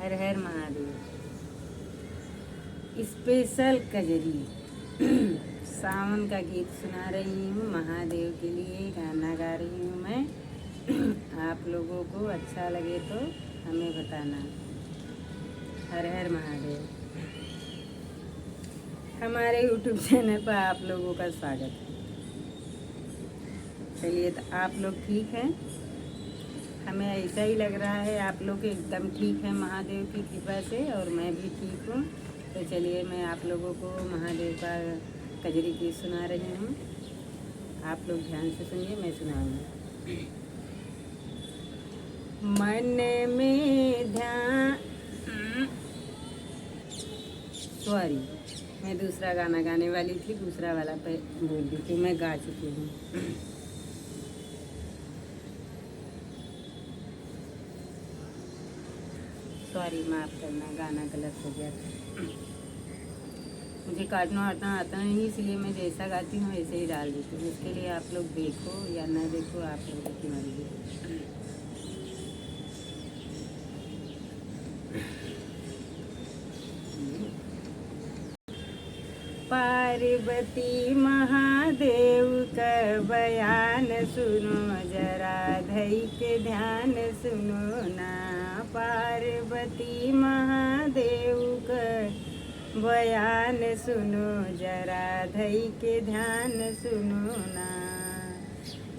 हर हर Mahadev. Special Kajri सावन का गीत सुना रही हूँ, महादेव के लिए गाना गा रही हूँ मैं। आप लोगों को अच्छा लगे तो हमें बताना। हर हर महादेव। हमारे यूट्यूब चैनल पर आप लोगों का स्वागत है। चलिए, तो आप लोग ठीक हैं? हमें ऐसा ही लग रहा है आप लोग एकदम ठीक हैं महादेव की कृपा से, और मैं भी ठीक हूँ। तो चलिए, मैं आप लोगों को महादेव का कजरी गीत सुना रही हूँ। आप लोग ध्यान से सुनिए, मैं सुनाऊँगी। मन में ध्यान सॉरी, मैं दूसरा गाना गाने वाली थी, दूसरा वाला पे बोल दी थी, मैं गा चुकी हूँ। सॉरी, माफ़ करना, गाना गलत हो गया था। मुझे काटना वाटना आता नहीं, इसलिए मैं जैसा गाती हूँ वैसे ही डाल देती हूँ। इसके लिए आप लोग देखो या ना देखो, आप लोगों की मर्जी। पार्वती महादेव का बयान सुनो जरा, धई के ध्यान सुनो ना। पार्वती महादेव का बयान सुनो जरा, धई के ध्यान सुनो ना।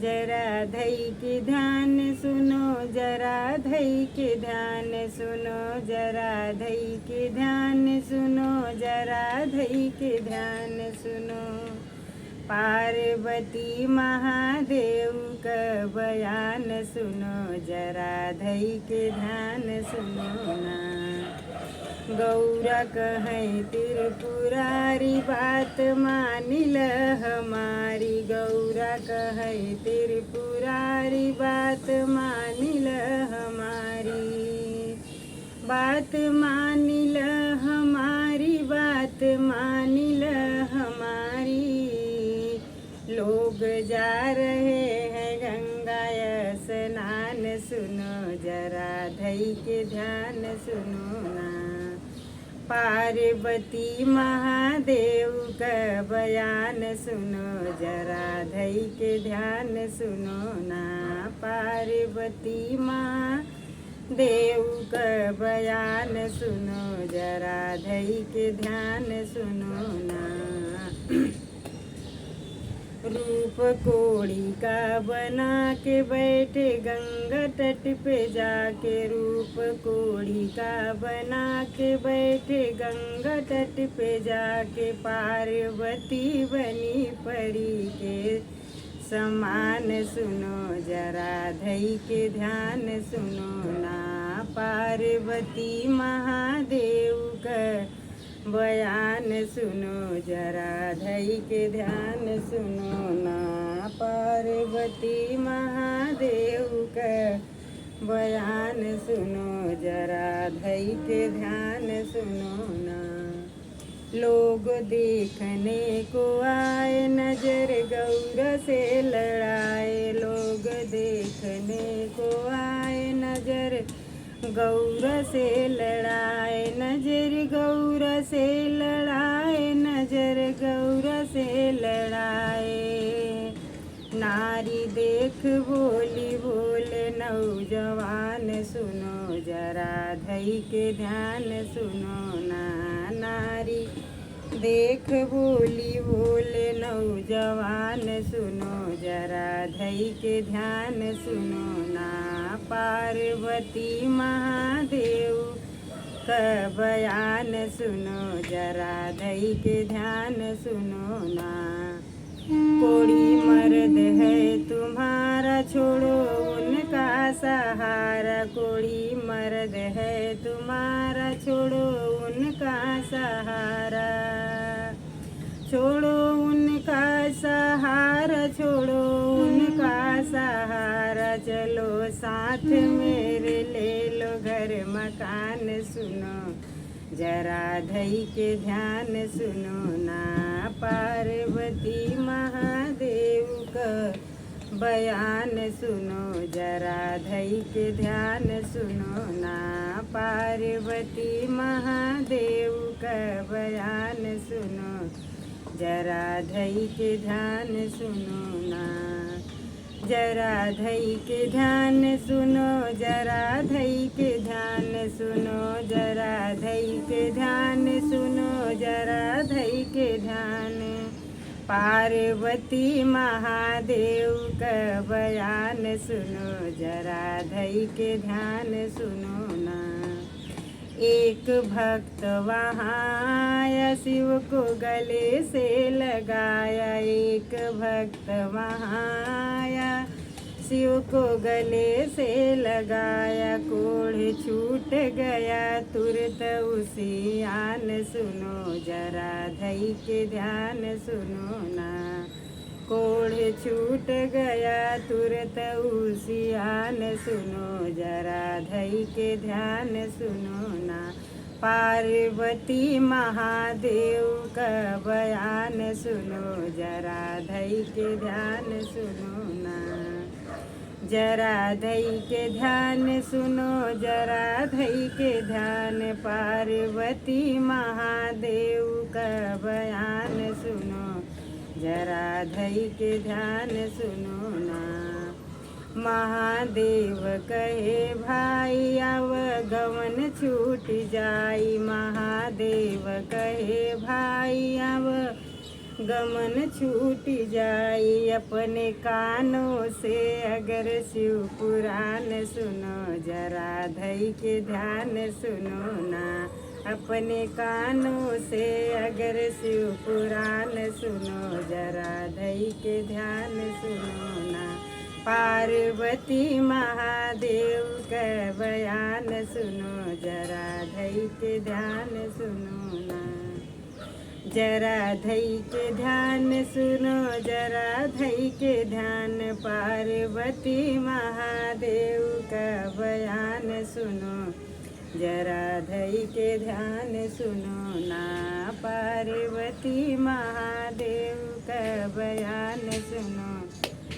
जरा धई के ध्यान सुनो, जरा धई के ध्यान सुनो, जरा धई के ध्यान सुनो, जरा धई के ध्यान सुनो। पार्वती महादेव का बयान सुनो, जरा धई के ध्यान सुनो ना। गौरा कहें त्रिपुरारी, बात मानिल हमारी। गौरा कहें त्रिपुरारी, बात मानिल हमारी। बात मानिल हमारी, बात मानिल हमारी। लोग जा रहे हैं गंगा स्नान, सुनो जरा धई के ध्यान सुनो ना। पार्वती महादेव का बयान सुनो, जरा धई के ध्यान सुनो ना। पार्वती महादेव का बयान सुनो, जरा धई के ध्यान सुनो ना। रूप कोड़ी का बना के बैठे गंगा तट पे जाके। रूप कोड़ी का बना के बैठे गंगा तट पे जाके। पार्वती बनी परी के समान, सुनो जरा धई के ध्यान सुनो ना। पार्वती महादेव का बयान सुनो, जरा धई के ध्यान सुनो ना। पार्वती महादेव का बयान सुनो, जरा धई के ध्यान सुनो ना। लोग देखने को आए, नजर गौरा से लड़ाए। लोग देखने को आए, नजर गौरा से लड़ाए। नजर गौरा से लड़ाए, नजर गौरा से लड़ाए। नारी देख बोली बोले नौजवान, सुनो जरा धई के ध्यान सुनो ना। नारी देख बोली बोले नौजवान, सुनो जरा धई के ध्यान सुनो ना। पार्वती महादेव का बयान सुनो, जरा धई के ध्यान सुनो ना। कोड़ी मर्द है तुम्हारा, छोड़ो उनका सहारा। कोड़ी मर्द है तुम्हारा, छोड़ो उनका सहारा। छोड़ो उनका सहारा, छोड़ो उनका सहारा। चलो साथ मेरे, ले लो घर मकान, सुनो जरा धई के ध्यान सुनो ना। पार्वती महादेव का बयान सुनो जरा धई के ध्यान सुनो ना, पार्वती महादेव का बयान सुनो जरा धई के ध्यान सुनो ना, जरा धई के ध्यान सुनो, जरा धई के ध्यान सुनो, जरा धई के ध्यान सुनो, जरा धई के ध्यान, पार्वती महादेव का बयान सुनो जरा धई के ध्यान सुनो ना। एक भक्त वहाँ आया, शिव को गले से लगाया, एक भक्त वहाँ आया, शिव को गले से लगाया, कोढ़ छूट गया तुरंत उसी आन सुनो जरा धई के ध्यान सुनो ना, कोढ़ छूट गया तुरंत उसी आन सुनो जरा धई के ध्यान सुनो ना, पार्वती महादेव का बयान सुनो जरा धई के ध्यान सुनो ना, जरा धई के ध्यान सुनो, जरा धई के ध्यान, पार्वती महादेव का बयान सुनो जरा धई के ध्यान सुनो ना। महादेव कहे भाई आव गवन छूट जाई, महादेव कहे भाई आव गमन छूट जाई, अपने कानों से अगर शिव पुराण सुनो जरा धई के ध्यान सुनो ना, अपने कानों से अगर शिव पुराण सुनो जरा धई के ध्यान सुनो ना, पार्वती महादेव का बयान सुनो जरा धई के ध्यान सुनो ना, जरा धई के ध्यान सुनो, जरा धई के ध्यान, पार्वती महादेव का बयान सुनो जरा धई के ध्यान सुनो ना, पार्वती महादेव का बयान सुनो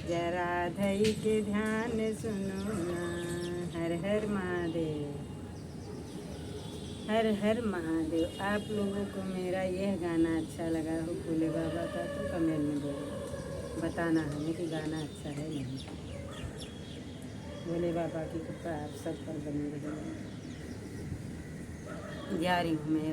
जरा धई के ध्यान सुनो ना। हर हर महादेव, हर हर महादेव। आप लोगों को मेरा यह गाना अच्छा लगा हो भोले बाबा का तो कमेंट में बोलो, बताना हमें कि गाना अच्छा है नहीं। भोले बाबा की कृपा आप सब पर बनी रहे। जा रही हूँ मैं।